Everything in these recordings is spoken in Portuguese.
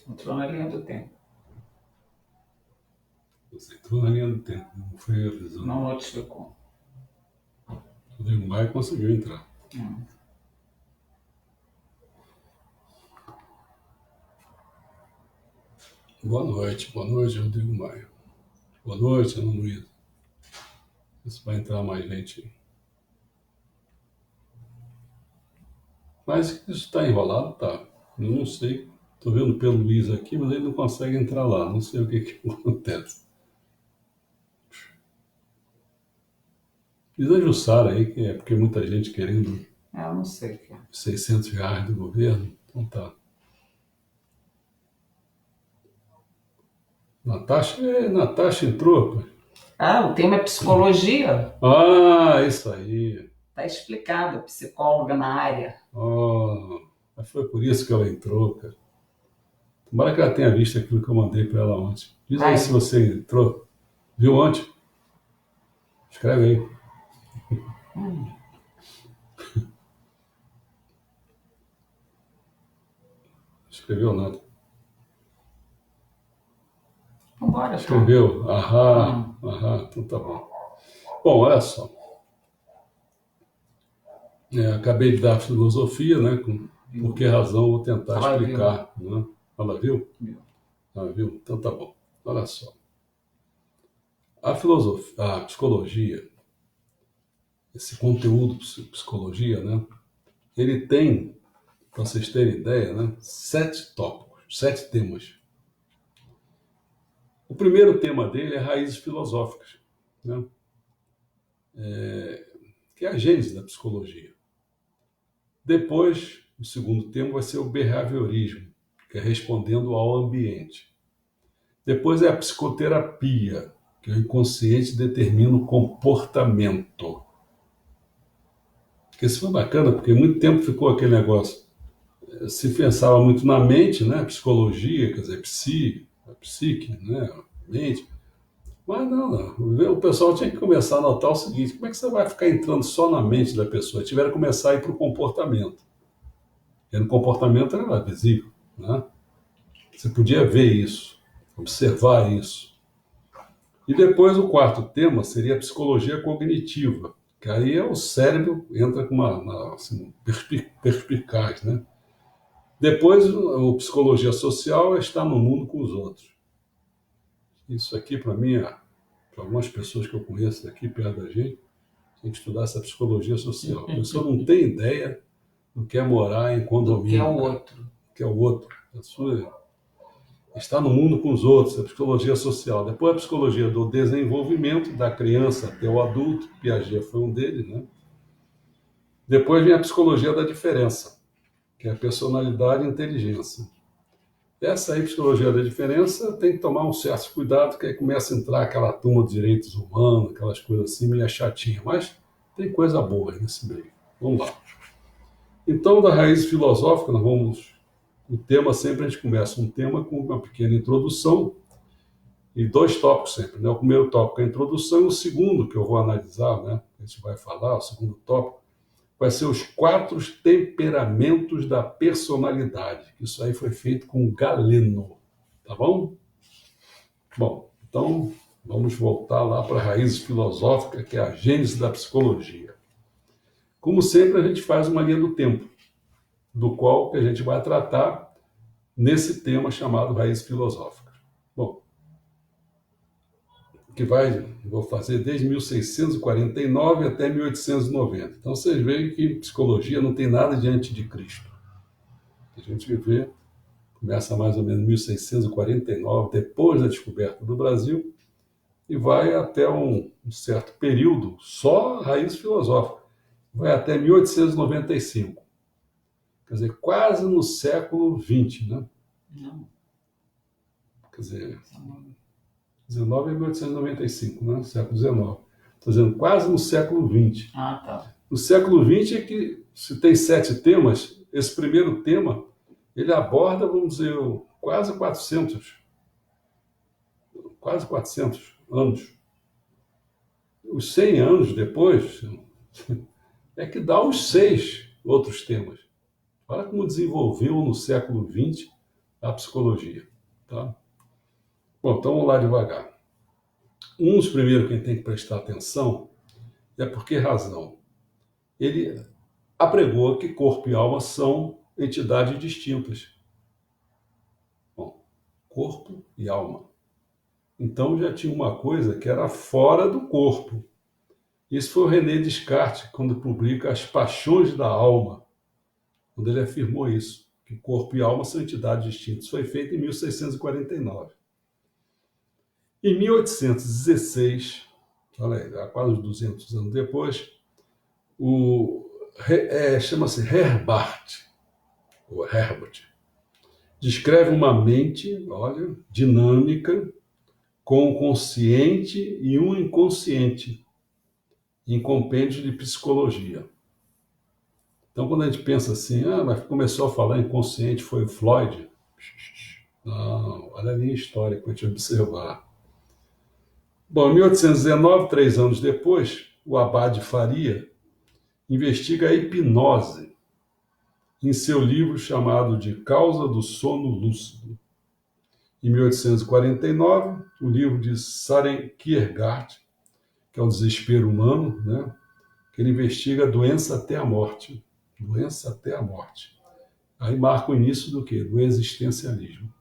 Entrou na linha do tempo. Você entrou na linha do tempo, não foi avisando. Não notificou. Rodrigo Maia conseguiu entrar. Boa noite, Rodrigo Maia. Boa noite, Ana Luísa. Isso vai entrar mais gente aí. Mas isso está enrolado, tá? Eu não sei. Estou vendo pelo Luiz aqui, mas ele não consegue entrar lá. Não sei o que acontece. Diz a Jussara aí, que é porque muita gente querendo Eu não sei o que é. R$ 600 do governo. Então tá. Natasha entrou, pô. Ah, o tema é psicologia. Ah, isso aí. Tá explicado, psicóloga na área. Oh, mas foi por isso que ela entrou, cara. Tomara que ela tenha visto aquilo que eu mandei para ela ontem. Diz aí se você entrou. Viu ontem? Escreve aí. Escreveu nada. Vambora, Escreveu. Aham. Então tá bom. Bom, olha só. Acabei de dar filosofia, né? Por que razão vou tentar Ela explicar. Né? Ela viu? Viu. Ela viu? Então tá bom. Olha só. A filosofia, a psicologia, esse conteúdo psicologia, né? Ele tem, para vocês terem ideia, né? 7 tópicos, 7 temas. O primeiro tema dele é raízes filosóficas, né? Que é a gênese da psicologia. Depois, o segundo tema vai ser o behaviorismo, que é respondendo ao ambiente. Depois é a psicoterapia, que o inconsciente determina o comportamento. Porque isso foi bacana, porque muito tempo ficou aquele negócio. Se pensava muito na mente, né? Psicologia, quer dizer, a psique, né? A mente. Mas não. O pessoal tinha que começar a notar o seguinte: como é que você vai ficar entrando só na mente da pessoa? Tiveram que começar a ir para o comportamento. E no comportamento era visível, né? Você podia ver isso, observar isso. E depois o quarto tema seria a psicologia cognitiva, que aí é o cérebro entra com uma assim, perspicaz, né? Depois a psicologia social é estar no mundo com os outros. Isso aqui para mim, para algumas pessoas que eu conheço aqui perto da gente, tem que estudar essa psicologia social. A pessoa não tem ideia do que é morar em condomínio. Que é o outro. Que é o outro. A sua está no mundo com os outros, a psicologia social. Depois a psicologia do desenvolvimento da criança até o adulto, Piaget foi um deles, né? Depois vem a psicologia da diferença, que é a personalidade e inteligência. Essa aí, psicologia da diferença, tem que tomar um certo cuidado, que aí começa a entrar aquela turma de direitos humanos, aquelas coisas assim, meio chatinha, mas tem coisa boa aí nesse meio. Vamos lá. Então, da raiz filosófica, nós vamos. O tema sempre a gente começa um tema com uma pequena introdução e 2 tópicos sempre, né? O primeiro tópico é a introdução e o segundo que eu vou analisar, né? A gente vai falar, o segundo tópico, vai ser os 4 temperamentos da personalidade. Isso aí foi feito com Galeno, tá bom? Bom, então vamos voltar lá para a raiz filosófica, que é a gênese da psicologia. Como sempre, a gente faz uma linha do tempo, do qual que a gente vai tratar nesse tema chamado raiz filosófica. Bom, vou fazer desde 1649 até 1890. Então vocês veem que psicologia não tem nada diante de Cristo. A gente vê, começa mais ou menos em 1649, depois da descoberta do Brasil, e vai até um certo período, só raiz filosófica, vai até 1895. Quer dizer, quase no século XX, né? Não. Quer dizer, 19 é 1895, né? Século XIX. Estou dizendo quase no século XX. Ah, tá. No século XX é que, se tem 7 temas, esse primeiro tema, ele aborda, vamos dizer, quase 400 anos. Os 100 anos depois, é que dá os 6 outros temas. Olha como desenvolveu no século XX a psicologia. Tá? Bom, então vamos lá devagar. Um dos primeiros que a gente tem que prestar atenção é por que razão? Ele apregou que corpo e alma são entidades distintas. Bom, corpo e alma. Então já tinha uma coisa que era fora do corpo. Isso foi o René Descartes, quando publica As Paixões da Alma, quando ele afirmou isso, que corpo e alma são entidades distintas. Isso foi feito em 1649. Em 1816, olha aí, há quase 200 anos depois, chama-se Herbart, ou Herbert, descreve uma mente, olha, dinâmica, com um consciente e um inconsciente, em compêndios de psicologia. Então, quando a gente pensa assim, mas começou a falar inconsciente, foi o Freud. Não, olha a linha histórica para a gente observar. Bom, em 1819, 3 anos depois, o Abade Faria investiga a hipnose em seu livro chamado De Causa do Sono Lúcido. Em 1849, o livro de Søren Kierkegaard, que é o desespero humano, né? Que ele investiga a doença até a morte. Doença até a morte. Aí marca o início do quê? Do existencialismo.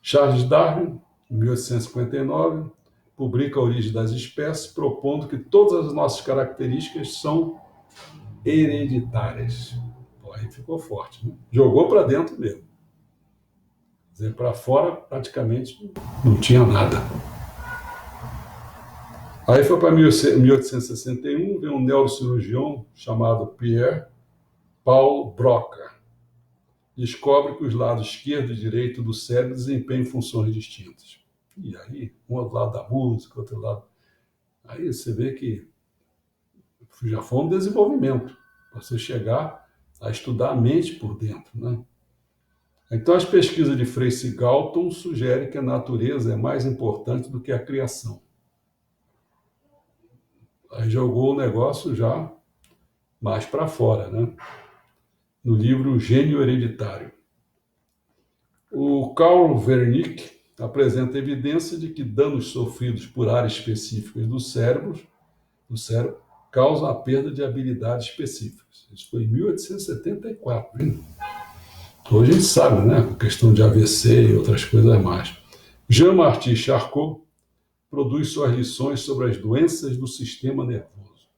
Charles Darwin, em 1859, publica A Origem das Espécies, propondo que todas as nossas características são hereditárias. Pô, aí ficou forte, né? Jogou para dentro mesmo. Quer dizer, para fora praticamente não tinha nada. Aí foi para 1861, vem um neurocirurgião chamado Pierre Paul Broca. Descobre que os lados esquerdo e direito do cérebro desempenham funções distintas. E aí, um do lado da música, outro lado... Aí você vê que já foi um desenvolvimento, para você chegar a estudar a mente por dentro, né? Então, as pesquisas de Frei Galton sugerem que a natureza é mais importante do que a criação. Aí jogou o negócio já mais para fora, né? No livro O Gênio Hereditário. O Carl Wernicke apresenta evidência de que danos sofridos por áreas específicas do cérebro causam a perda de habilidades específicas. Isso foi em 1874. Hein? Hoje a gente sabe, né? A questão de AVC e outras coisas mais. Jean-Martin Charcot produz suas lições sobre as doenças do sistema nervoso,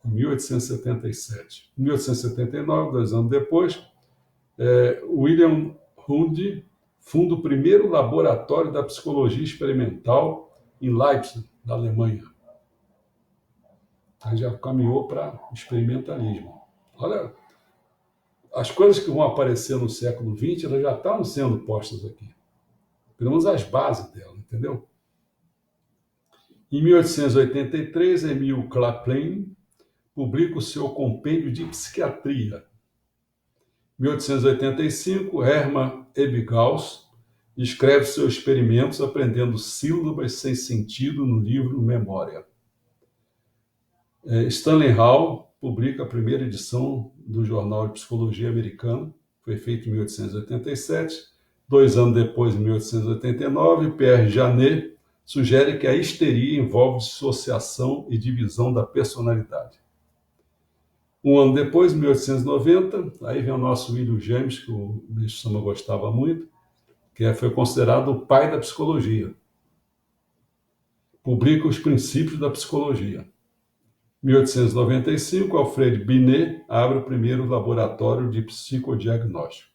em 1877. Em 1879, 2 anos depois, William Hunde funda o primeiro laboratório da psicologia experimental em Leipzig, na Alemanha. Aí já caminhou para experimentalismo. Olha, as coisas que vão aparecer no século XX, elas já estavam sendo postas aqui. Pelo menos as bases dela, entendeu? Em 1883, Emile Klaplain publica o seu Compêndio de Psiquiatria. Em 1885, Hermann Ebbinghaus escreve seus experimentos aprendendo sílabas sem sentido no livro Memória. Stanley Hall publica a primeira edição do Jornal de Psicologia Americano, foi feito em 1887. 2 anos depois, em 1889, Pierre Janet sugere que a histeria envolve dissociação e divisão da personalidade. 1 ano depois, em 1890, aí vem o nosso William James, que o Bispo Sama gostava muito, que foi considerado o pai da psicologia. Publica os princípios da psicologia. Em 1895, Alfred Binet abre o primeiro laboratório de psicodiagnóstico.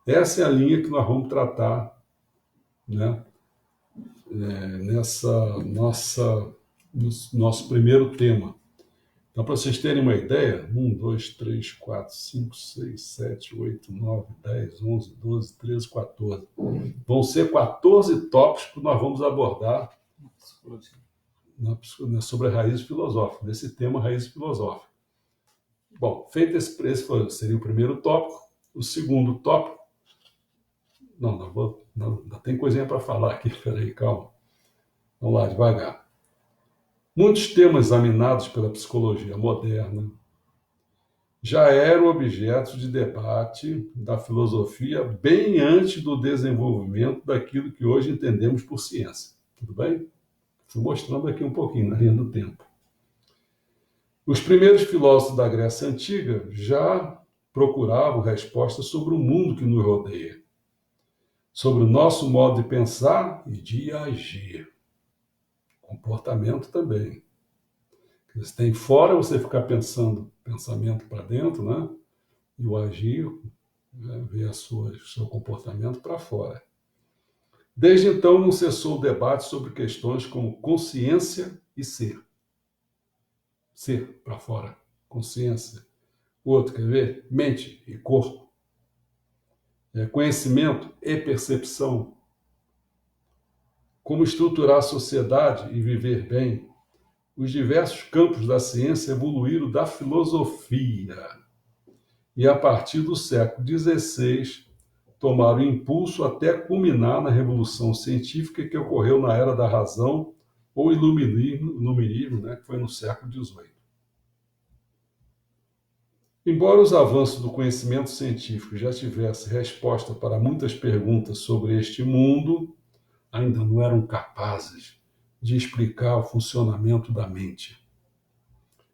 Essa é a linha que nós vamos tratar, né, no nosso primeiro tema. Então, para vocês terem uma ideia, 1, 2, 3, 4, 5, 6, 7, 8, 9, 10, 11, 12, 13, 14. Vão ser 14 tópicos que nós vamos abordar sobre a raiz filosófica, desse tema raiz filosófica. Bom, feito esse seria o primeiro tópico. O segundo tópico... Não, tem coisinha para falar aqui, peraí, calma. Vamos lá, devagar. Muitos temas examinados pela psicologia moderna já eram objetos de debate da filosofia bem antes do desenvolvimento daquilo que hoje entendemos por ciência. Tudo bem? Fui mostrando aqui um pouquinho na linha do tempo. Os primeiros filósofos da Grécia Antiga já procuravam respostas sobre o mundo que nos rodeia, sobre o nosso modo de pensar e de agir. Comportamento também. Você tem fora, você ficar pensando pensamento para dentro, né? E o agir, né? Ver seu comportamento para fora. Desde então, não cessou o debate sobre questões como consciência e ser. Ser para fora, consciência. O outro, quer ver? Mente e corpo. Conhecimento e percepção. Como estruturar a sociedade e viver bem. Os diversos campos da ciência evoluíram da filosofia. E a partir do século XVI, tomaram impulso até culminar na Revolução Científica que ocorreu na Era da Razão, ou Iluminismo, né, que foi no século XVIII. Embora os avanços do conhecimento científico já tivessem resposta para muitas perguntas sobre este mundo, ainda não eram capazes de explicar o funcionamento da mente.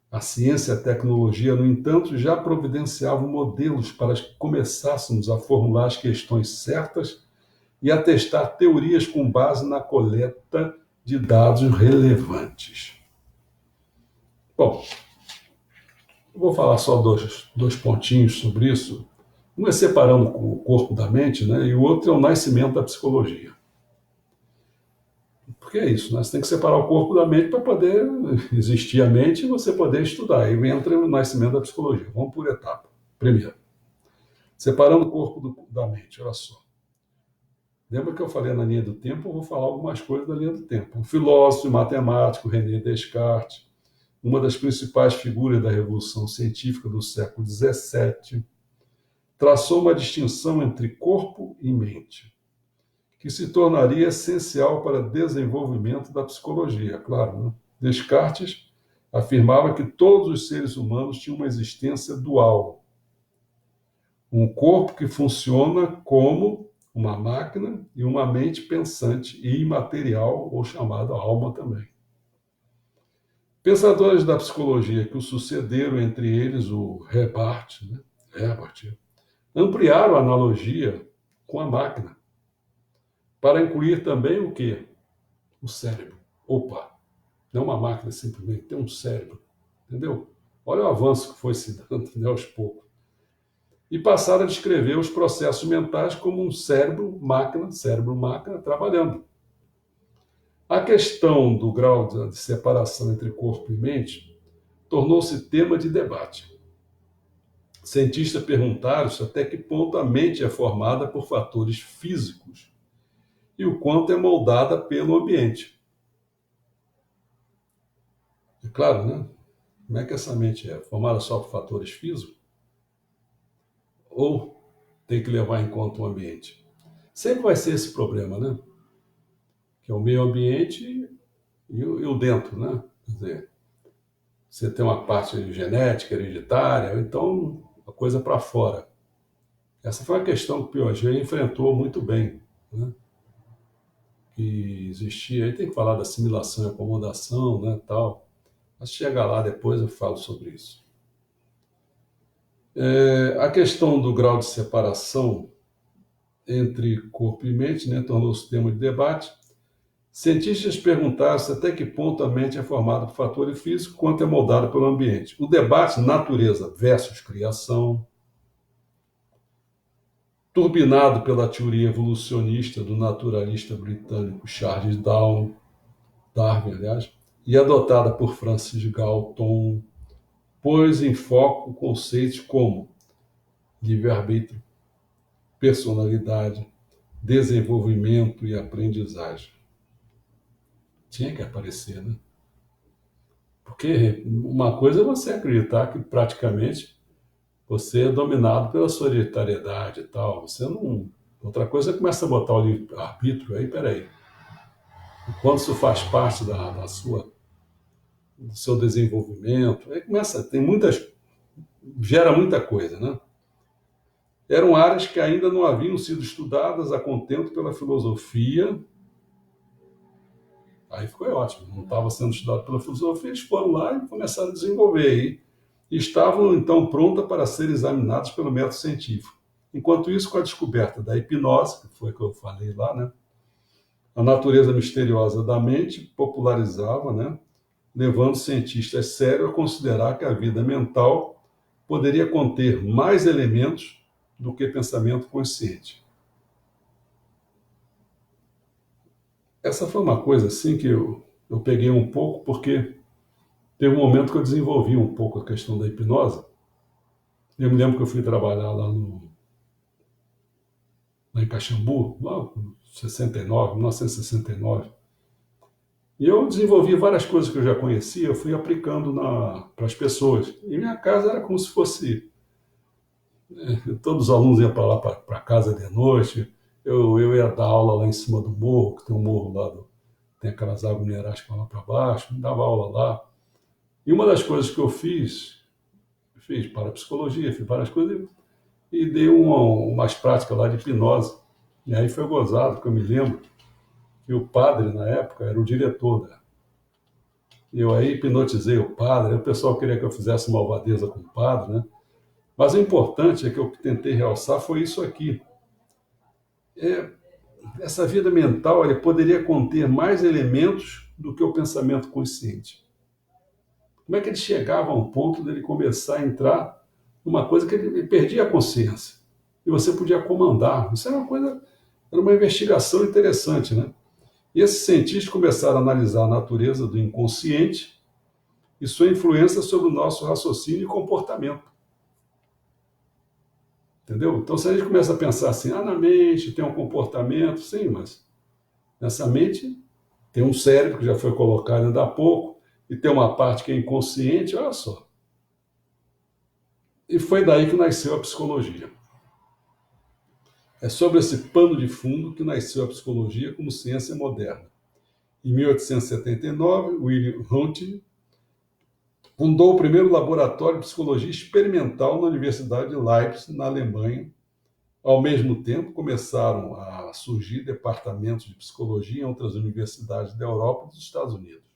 A ciência e a tecnologia, no entanto, já providenciavam modelos para que começássemos a formular as questões certas e a testar teorias com base na coleta de dados relevantes. Bom, vou falar só dois pontinhos sobre isso. Um é separando o corpo da mente, né? E o outro é o nascimento da psicologia. Porque é isso, né? Você tem que separar o corpo da mente para poder existir a mente e você poder estudar. Aí entra o nascimento da psicologia. Vamos por etapa. Primeiro, separando o corpo da mente, olha só. Lembra que eu falei na linha do tempo? Eu vou falar algumas coisas da linha do tempo. Um filósofo e matemático, René Descartes, uma das principais figuras da Revolução Científica do século XVII, traçou uma distinção entre corpo e mente, que se tornaria essencial para o desenvolvimento da psicologia, claro, né? Descartes afirmava que todos os seres humanos tinham uma existência dual. Um corpo que funciona como uma máquina e uma mente pensante e imaterial, ou chamada alma também. Pensadores da psicologia que o sucederam, entre eles o Herbart, ampliaram a analogia com a máquina, para incluir também o quê? O cérebro. Opa, não é uma máquina simplesmente, tem um cérebro, entendeu? Olha o avanço que foi se dando, né, aos poucos. E passaram a descrever os processos mentais como um cérebro-máquina trabalhando. A questão do grau de separação entre corpo e mente tornou-se tema de debate. Cientistas perguntaram-se até que ponto a mente é formada por fatores físicos e o quanto é moldada pelo ambiente. É claro, né? Como é que essa mente é? Formada só por fatores físicos? Ou tem que levar em conta o ambiente? Sempre vai ser esse problema, né? Que é o meio ambiente e o dentro, né? Quer dizer, você tem uma parte genética, hereditária, então a coisa para fora. Essa foi uma questão que o Piaget enfrentou muito bem, né? Que existia, aí tem que falar da assimilação e acomodação, né, tal. Mas chegar lá depois eu falo sobre isso. A questão do grau de separação entre corpo e mente, né, tornou-se tema de debate. Cientistas perguntaram-se até que ponto a mente é formada por fatores físicos, quanto é moldada pelo ambiente. O debate natureza versus criação, turbinado pela teoria evolucionista do naturalista britânico Charles Darwin, aliás, e adotada por Francis Galton, pôs em foco conceitos como livre-arbítrio, personalidade, desenvolvimento e aprendizagem. Tinha que aparecer, né? Porque uma coisa é você acreditar que praticamente você é dominado pela sua hereditariedade e tal. Você não. Outra coisa é começa a botar o livre-arbítrio aí, peraí. Quando isso faz parte do seu desenvolvimento, aí começa, tem muitas gera muita coisa, né? Eram áreas que ainda não haviam sido estudadas a contento pela filosofia. Aí ficou ótimo, não estava sendo estudado pela filosofia, eles foram lá e começaram a desenvolver. E estavam, então, prontas para serem examinadas pelo método científico. Enquanto isso, com a descoberta da hipnose, que foi o que eu falei lá, né? A natureza misteriosa da mente popularizava, né? Levando cientistas sérios a considerar que a vida mental poderia conter mais elementos do que pensamento consciente. Essa foi uma coisa assim que eu peguei um pouco, porque teve um momento que eu desenvolvi um pouco a questão da hipnose. Eu me lembro que eu fui trabalhar lá em Caxambu, lá em 69, 1969. E eu desenvolvi várias coisas que eu já conhecia, eu fui aplicando para as pessoas. E minha casa era como se fosse... Todos os alunos iam para lá, para casa de noite. Eu ia dar aula lá em cima do morro, que tem um morro lá, tem aquelas águas minerais que vão lá para baixo, dava aula lá. E uma das coisas que eu fiz parapsicologia, fiz várias coisas e dei umas práticas lá de hipnose. E aí foi gozado, porque eu me lembro que o padre, na época, era o diretor. Eu aí hipnotizei o padre, aí o pessoal queria que eu fizesse malvadeza com o padre, né? Mas o importante é que eu tentei realçar foi isso aqui. Essa vida mental ele poderia conter mais elementos do que o pensamento consciente. Como é que ele chegava a um ponto dele começar a entrar numa coisa que ele perdia a consciência? E você podia comandar. Isso era uma investigação interessante, né? E esses cientistas começaram a analisar a natureza do inconsciente e sua influência sobre o nosso raciocínio e comportamento. Entendeu? Então, se a gente começa a pensar assim, na mente tem um comportamento, sim, mas nessa mente tem um cérebro que já foi colocado ainda há pouco, e tem uma parte que é inconsciente, olha só. E foi daí que nasceu a psicologia. É sobre esse pano de fundo que nasceu a psicologia como ciência moderna. Em 1879, William Hunting fundou o primeiro laboratório de psicologia experimental na Universidade de Leipzig, na Alemanha. Ao mesmo tempo, começaram a surgir departamentos de psicologia em outras universidades da Europa e dos Estados Unidos.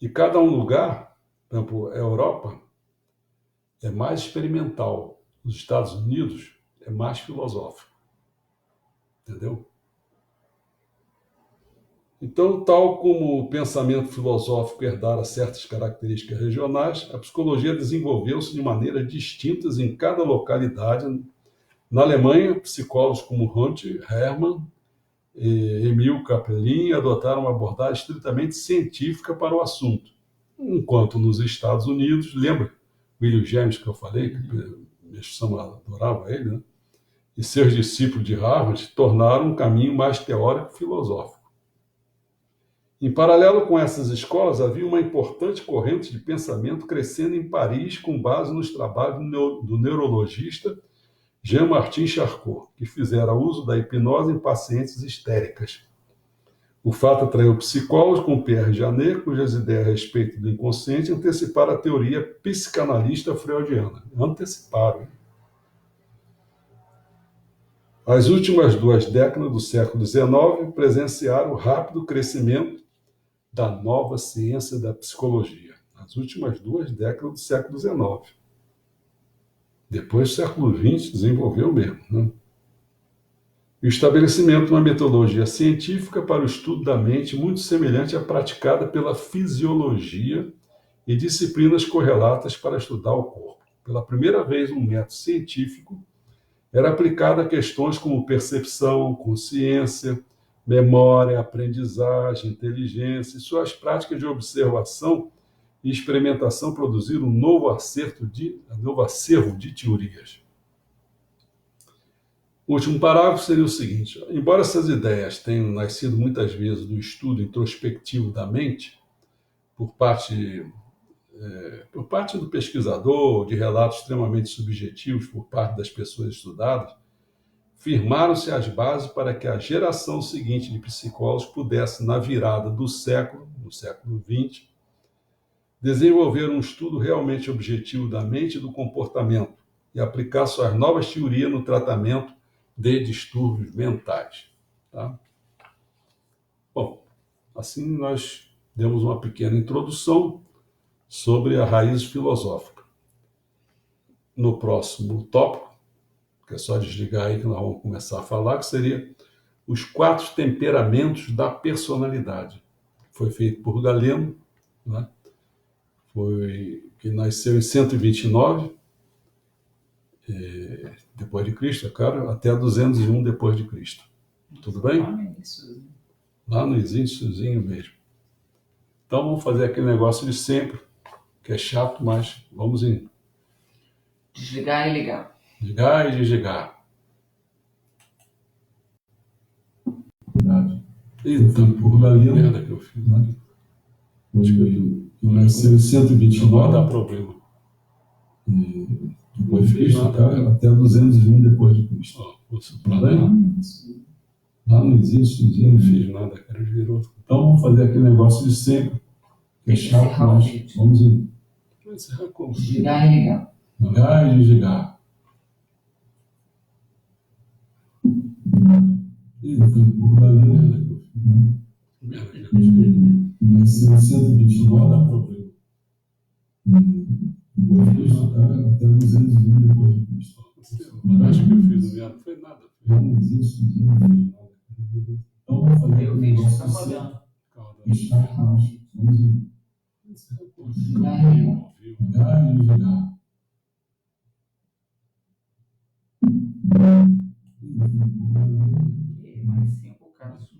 E cada um lugar, por exemplo, a Europa, é mais experimental. Os Estados Unidos é mais filosófico. Entendeu? Então, tal como o pensamento filosófico herdara certas características regionais, a psicologia desenvolveu-se de maneiras distintas em cada localidade. Na Alemanha, psicólogos como Hunter, Hermann e Emil Capelin adotaram uma abordagem estritamente científica para o assunto, enquanto nos Estados Unidos, lembra William James que eu falei, que minha chama adorava ele, né? E seus discípulos de Harvard tornaram um caminho mais teórico-filosófico. Em paralelo com essas escolas, havia uma importante corrente de pensamento crescendo em Paris com base nos trabalhos do neurologista Jean-Martin Charcot, que fizera uso da hipnose em pacientes histéricas. O fato atraiu psicólogos como Pierre Janet, cujas ideias a respeito do inconsciente anteciparam a teoria psicanalista freudiana. Anteciparam. As últimas 2 décadas do século XIX presenciaram o rápido crescimento da nova ciência da psicologia. As últimas 2 décadas do século XIX. Depois do século XX desenvolveu mesmo, né? E o estabelecimento de uma metodologia científica para o estudo da mente muito semelhante à praticada pela fisiologia e disciplinas correlatas para estudar o corpo. Pela primeira vez, um método científico era aplicado a questões como percepção, consciência, memória, aprendizagem, inteligência e suas práticas de observação e experimentação produziram um novo acervo de teorias. O último parágrafo seria o seguinte: embora essas ideias tenham nascido muitas vezes do estudo introspectivo da mente, por parte do pesquisador, de relatos extremamente subjetivos por parte das pessoas estudadas, firmaram-se as bases para que a geração seguinte de psicólogos pudesse, na virada do século, no século XX, Desenvolver um estudo realmente objetivo da mente e do comportamento e aplicar suas novas teorias no tratamento de distúrbios mentais. Tá? Bom, assim nós demos uma pequena introdução sobre a raiz filosófica. No próximo tópico, que é só desligar aí que nós vamos começar a falar, que seria os 4 temperamentos da personalidade. Foi feito por Galeno, né? Que nasceu em 129 depois de Cristo, é claro, até 201 depois de Cristo. Tudo bem? Lá no início. Lá no iníciozinho mesmo. Então vamos fazer aquele negócio de sempre, que é chato, mas vamos indo. Desligar e ligar. Ligar e desligar. Eita, por Galeno, merda que eu fiz, né? Acho que nasceu em 129. Não vai dar problema. Depois fez até 201 depois de Cristo. Lá não existe, não fiz nada, cara, virou. Então vamos fazer aquele negócio de sempre. Que é chato, mas vamos indo. Desligar e ligar. Ligar e desligar. Eita, por Galeno, merda que eu fiz. Nasceu em 129. Não dá problema. Até 201 depois de Cristo. Acho que eu fiz o mesmo, não foi nada. Não existe, não fiz nada. Então vamos fazer Eu vi, está rodando. Vamos indo. Ligar e desligar. E mais 5 casos.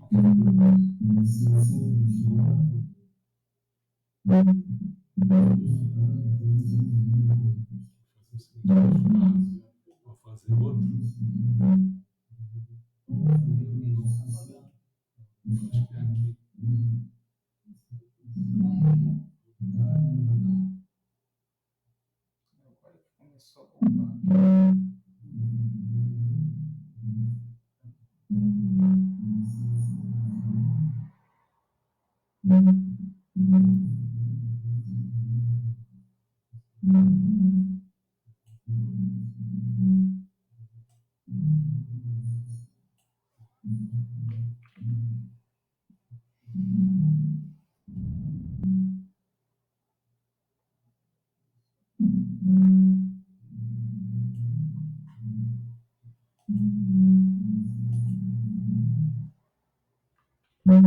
Vou fazer outro. Acho que é aqui. Agora que começou a bombar. Vai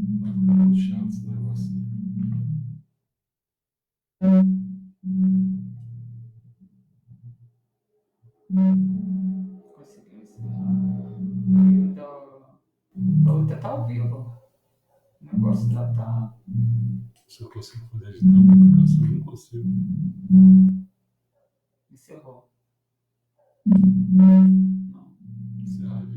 ficar muito chato esse negócio. Conseguiu encerrar. Vou tentar ao vivo. O negócio tá. Se eu consigo fazer editar uma aplicação, eu não consigo. Encerrou. Encerrar a vida.